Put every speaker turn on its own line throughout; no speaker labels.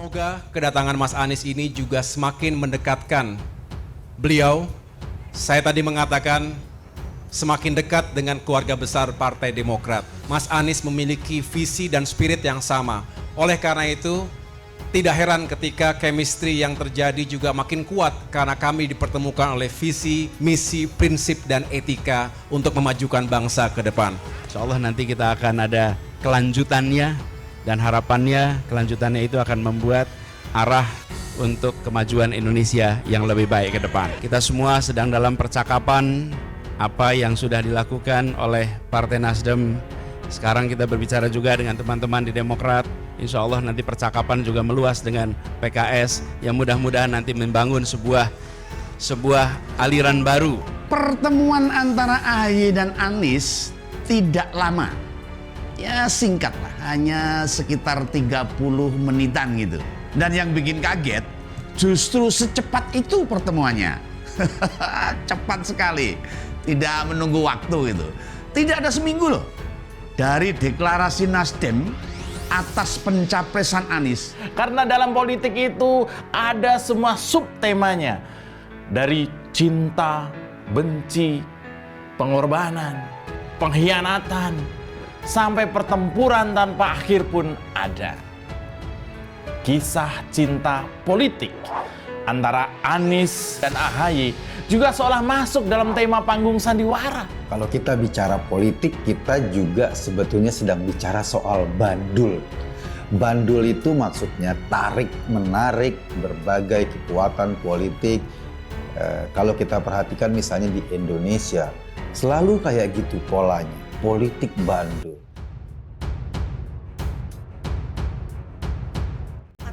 Semoga kedatangan Mas Anies ini juga semakin mendekatkan beliau. Saya tadi mengatakan semakin dekat dengan keluarga besar Partai Demokrat. Mas Anies memiliki visi dan spirit yang sama. Oleh karena itu, tidak heran ketika chemistry yang terjadi juga makin kuat karena kami dipertemukan oleh visi, misi, prinsip, dan etika untuk memajukan bangsa ke depan.
Insya Allah nanti kita akan ada kelanjutannya dan harapannya kelanjutannya itu akan membuat arah untuk kemajuan Indonesia yang lebih baik ke depan. Kita semua sedang dalam percakapan apa yang sudah dilakukan oleh Partai Nasdem. Sekarang kita berbicara juga dengan teman-teman di Demokrat. Insya Allah nanti percakapan juga meluas dengan PKS yang mudah-mudahan nanti membangun sebuah aliran baru.
Pertemuan antara AHY dan Anies tidak lama. Ya singkat lah, hanya sekitar 30 menitan gitu. Dan yang bikin kaget, justru secepat itu pertemuannya. Cepat sekali, tidak menunggu waktu gitu. Tidak ada seminggu loh. Dari deklarasi Nasdem atas pencapresan Anies.
Karena dalam politik itu ada semua subtemanya. Dari cinta, benci, pengorbanan, pengkhianatan, sampai pertempuran tanpa akhir pun ada. Kisah cinta politik antara Anies dan AHY juga seolah masuk dalam tema panggung sandiwara.
Kalau kita bicara politik, kita juga sebetulnya sedang bicara soal bandul. Bandul itu maksudnya tarik-menarik berbagai kekuatan politik. Kalau kita perhatikan misalnya di Indonesia, selalu kayak gitu polanya, politik bandul.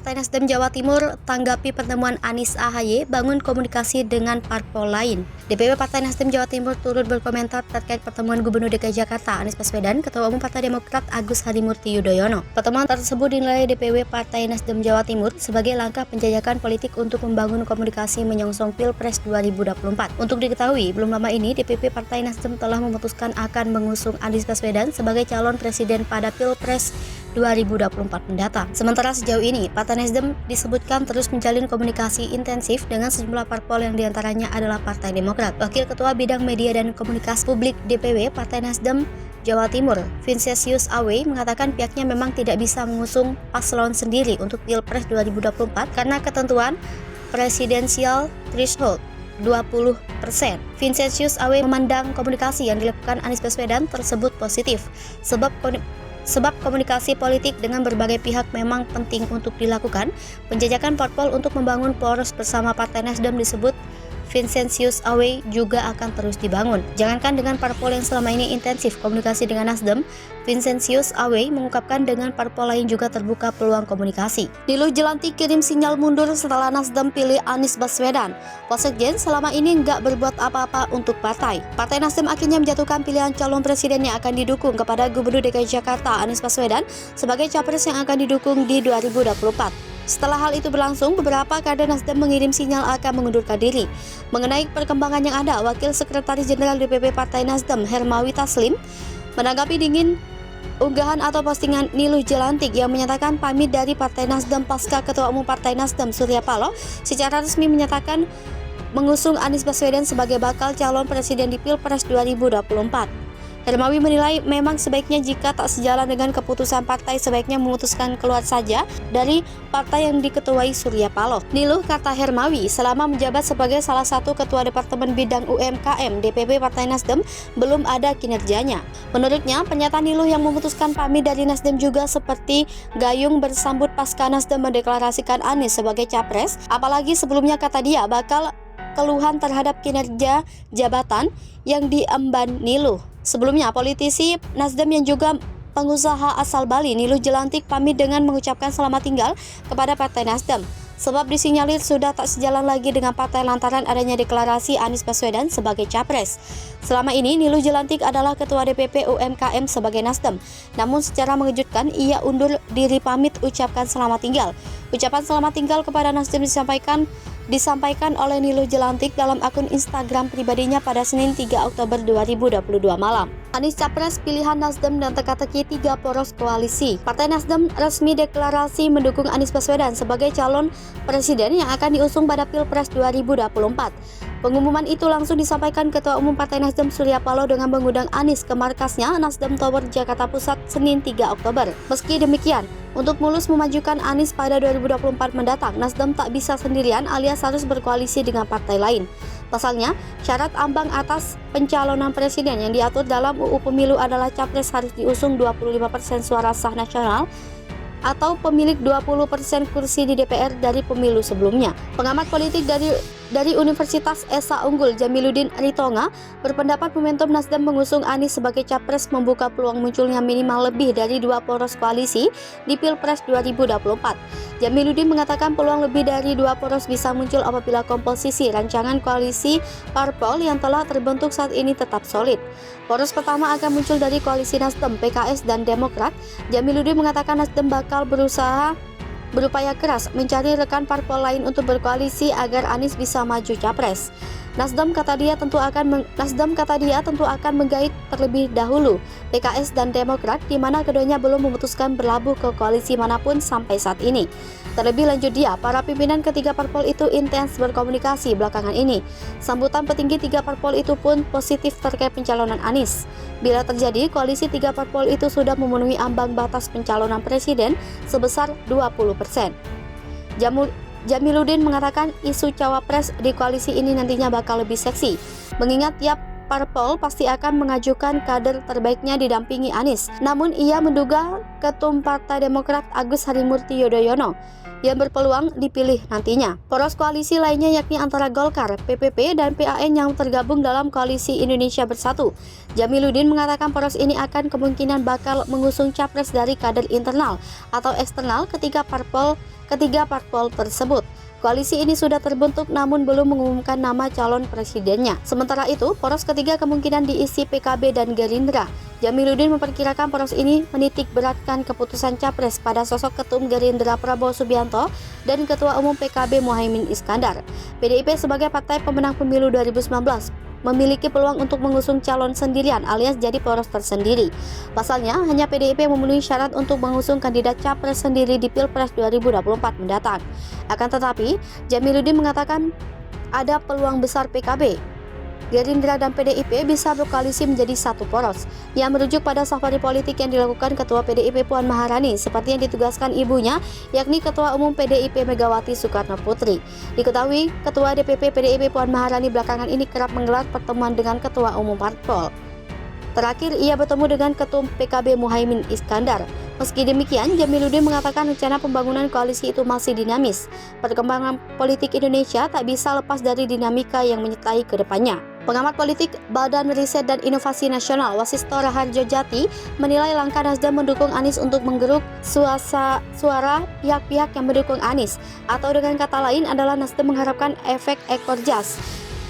Partai Nasdem Jawa Timur tanggapi pertemuan Anies AHY bangun komunikasi dengan parpol lain. DPW Partai Nasdem Jawa Timur turut berkomentar terkait pertemuan Gubernur DKI Jakarta Anies Baswedan, Ketua Umum Partai Demokrat Agus Harimurti Yudhoyono. Pertemuan tersebut dinilai DPW Partai Nasdem Jawa Timur sebagai langkah penjajakan politik untuk membangun komunikasi menyongsong Pilpres 2024. Untuk diketahui, belum lama ini DPP Partai Nasdem telah memutuskan akan mengusung Anies Baswedan sebagai calon presiden pada Pilpres 2024 mendatang. Sementara sejauh ini, Partai Nasdem disebutkan terus menjalin komunikasi intensif dengan sejumlah parpol yang diantaranya adalah Partai Demokrat. Wakil Ketua Bidang Media dan Komunikasi Publik DPW Partai Nasdem Jawa Timur, Vincentius Awe, mengatakan pihaknya memang tidak bisa mengusung paslon sendiri untuk Pilpres 2024 karena ketentuan presidensial threshold 20%. Vincentius Awe memandang komunikasi yang dilakukan Anies Baswedan tersebut positif, sebab komunikasi politik dengan berbagai pihak memang penting untuk dilakukan. Penjajakan parpol untuk membangun poros bersama Partai Nasdem disebut Vincentius Awe juga akan terus dibangun. Jangankan dengan parpol yang selama ini intensif komunikasi dengan Nasdem, Vincentius Awe mengungkapkan dengan parpol lain juga terbuka peluang komunikasi. Niluh Jelantik kirim sinyal mundur setelah Nasdem pilih Anies Baswedan. Wasekjen selama ini nggak berbuat apa-apa untuk partai. Partai Nasdem akhirnya menjatuhkan pilihan calon presiden yang akan didukung kepada Gubernur DKI Jakarta Anies Baswedan sebagai capres yang akan didukung di 2024. Setelah hal itu berlangsung, beberapa kader Nasdem mengirim sinyal akan mengundurkan diri. Mengenai perkembangan yang ada, Wakil Sekretaris Jenderal DPP Partai Nasdem Hermawi Taslim menanggapi dingin unggahan atau postingan Niluh Jelantik yang menyatakan pamit dari Partai Nasdem pasca Ketua Umum Partai Nasdem Surya Paloh secara resmi menyatakan mengusung Anies Baswedan sebagai bakal calon presiden di Pilpres 2024. Hermawi menilai memang sebaiknya jika tak sejalan dengan keputusan partai sebaiknya memutuskan keluar saja dari partai yang diketuai Surya Paloh. Niluh, kata Hermawi, selama menjabat sebagai salah satu ketua Departemen Bidang UMKM DPP Partai Nasdem belum ada kinerjanya. Menurutnya, pernyataan Niluh yang memutuskan pamit dari Nasdem juga seperti gayung bersambut pasca Nasdem mendeklarasikan Anies sebagai capres, apalagi sebelumnya kata dia bakal keluhan terhadap kinerja jabatan yang diemban Niluh. Sebelumnya, politisi Nasdem yang juga pengusaha asal Bali, Niluh Jelantik, pamit dengan mengucapkan selamat tinggal kepada Partai Nasdem. Sebab disinyalir sudah tak sejalan lagi dengan partai lantaran adanya deklarasi Anies Baswedan sebagai capres. Selama ini, Niluh Jelantik adalah Ketua DPP UMKM sebagai Nasdem. Namun secara mengejutkan, ia undur diri pamit ucapkan selamat tinggal. Ucapan selamat tinggal kepada Nasdem disampaikan oleh Niluh Jelantik dalam akun Instagram pribadinya pada Senin 3 Oktober 2022 malam. Anies capres pilihan Nasdem dan teka-teki 3 poros koalisi. Partai Nasdem resmi deklarasi mendukung Anies Baswedan sebagai calon presiden yang akan diusung pada Pilpres 2024. Pengumuman itu langsung disampaikan Ketua Umum Partai Nasdem Surya Paloh dengan mengundang Anies ke markasnya Nasdem Tower Jakarta Pusat Senin 3 Oktober. Meski demikian, untuk mulus memajukan Anies pada 2024 mendatang, Nasdem tak bisa sendirian alias harus berkoalisi dengan partai lain. Pasalnya, syarat ambang atas pencalonan presiden yang diatur dalam UU Pemilu adalah capres harus diusung 25% suara sah nasional atau pemilik 20% kursi di DPR dari pemilu sebelumnya. Pengamat politik dari Universitas Esa Unggul Jamiluddin Ritonga berpendapat momentum Nasdem mengusung Anies sebagai capres membuka peluang munculnya minimal lebih dari 2 poros koalisi di Pilpres 2024. Jamiluddin mengatakan peluang lebih dari 2 poros bisa muncul apabila komposisi rancangan koalisi parpol yang telah terbentuk saat ini tetap solid. Poros pertama akan muncul dari koalisi Nasdem, PKS, dan Demokrat. Jamiluddin mengatakan Nasdem bakal berupaya keras mencari rekan parpol lain untuk berkoalisi agar Anies bisa maju capres. Nasdem kata dia tentu akan menggait terlebih dahulu PKS dan Demokrat, di mana keduanya belum memutuskan berlabuh ke koalisi manapun sampai saat ini. Terlebih lanjut para pimpinan ketiga parpol itu intens berkomunikasi belakangan ini. Sambutan petinggi 3 parpol itu pun positif terkait pencalonan Anies. Bila terjadi, koalisi 3 parpol itu sudah memenuhi ambang batas pencalonan presiden sebesar 20%. Jamiluddin mengatakan isu cawapres di koalisi ini nantinya bakal lebih seksi, mengingat tiap parpol pasti akan mengajukan kader terbaiknya didampingi Anies. Namun ia menduga Ketum Partai Demokrat Agus Harimurti Yudhoyono yang berpeluang dipilih nantinya. Poros koalisi lainnya yakni antara Golkar, PPP, dan PAN yang tergabung dalam koalisi Indonesia Bersatu. Jamiluddin mengatakan poros ini akan kemungkinan bakal mengusung capres dari kader internal atau eksternal ketiga parpol tersebut. Koalisi ini sudah terbentuk namun belum mengumumkan nama calon presidennya. Sementara itu, poros ketiga kemungkinan diisi PKB dan Gerindra. Jamiluddin memperkirakan poros ini menitik beratkan keputusan capres pada sosok Ketum Gerindra Prabowo Subianto dan Ketua Umum PKB Muhaimin Iskandar. PDIP sebagai partai pemenang pemilu 2019 memiliki peluang untuk mengusung calon sendirian alias jadi poros tersendiri. Pasalnya, hanya PDIP memenuhi syarat untuk mengusung kandidat capres sendiri di Pilpres 2024 mendatang. Akan tetapi, Jamiluddin mengatakan ada peluang besar PKB, Gerindra dan PDIP bisa berkoalisi menjadi satu poros, yang merujuk pada safari politik yang dilakukan Ketua PDIP Puan Maharani seperti yang ditugaskan ibunya, yakni Ketua Umum PDIP Megawati Soekarno Putri. Diketahui, Ketua DPP PDIP Puan Maharani belakangan ini kerap menggelar pertemuan dengan Ketua Umum Parpol. Terakhir, ia bertemu dengan Ketum PKB Muhaimin Iskandar. Meski demikian, Jamiluddin mengatakan rencana pembangunan koalisi itu masih dinamis. Perkembangan politik Indonesia tak bisa lepas dari dinamika yang menyertai ke depannya. Pengamat politik Badan Riset dan Inovasi Nasional Wasisto Raharjo Jati menilai langkah Nasdem mendukung Anies untuk menggeruk suara pihak-pihak yang mendukung Anies, atau dengan kata lain adalah Nasdem mengharapkan efek ekor jas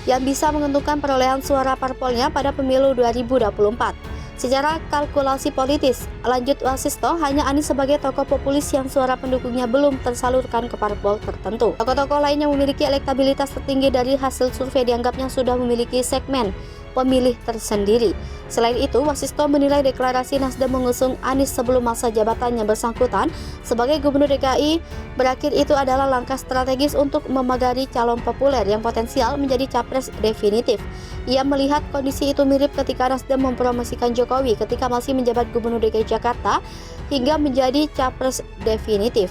yang bisa menguntungkan perolehan suara parpolnya pada pemilu 2024. Secara kalkulasi politis, lanjut Wasisto, hanya Anies sebagai tokoh populis yang suara pendukungnya belum tersalurkan ke parpol tertentu. Tokoh-tokoh lain yang memiliki elektabilitas tertinggi dari hasil survei dianggapnya sudah memiliki segmen pemilih tersendiri. Selain itu, Wasisto menilai deklarasi Nasdem mengusung Anies sebelum masa jabatannya bersangkutan sebagai Gubernur DKI berakhir itu adalah langkah strategis untuk memagari calon populer yang potensial menjadi capres definitif. Ia melihat kondisi itu mirip ketika Nasdem mempromosikan Jokowi ketika masih menjabat Gubernur DKI Jakarta hingga menjadi capres definitif.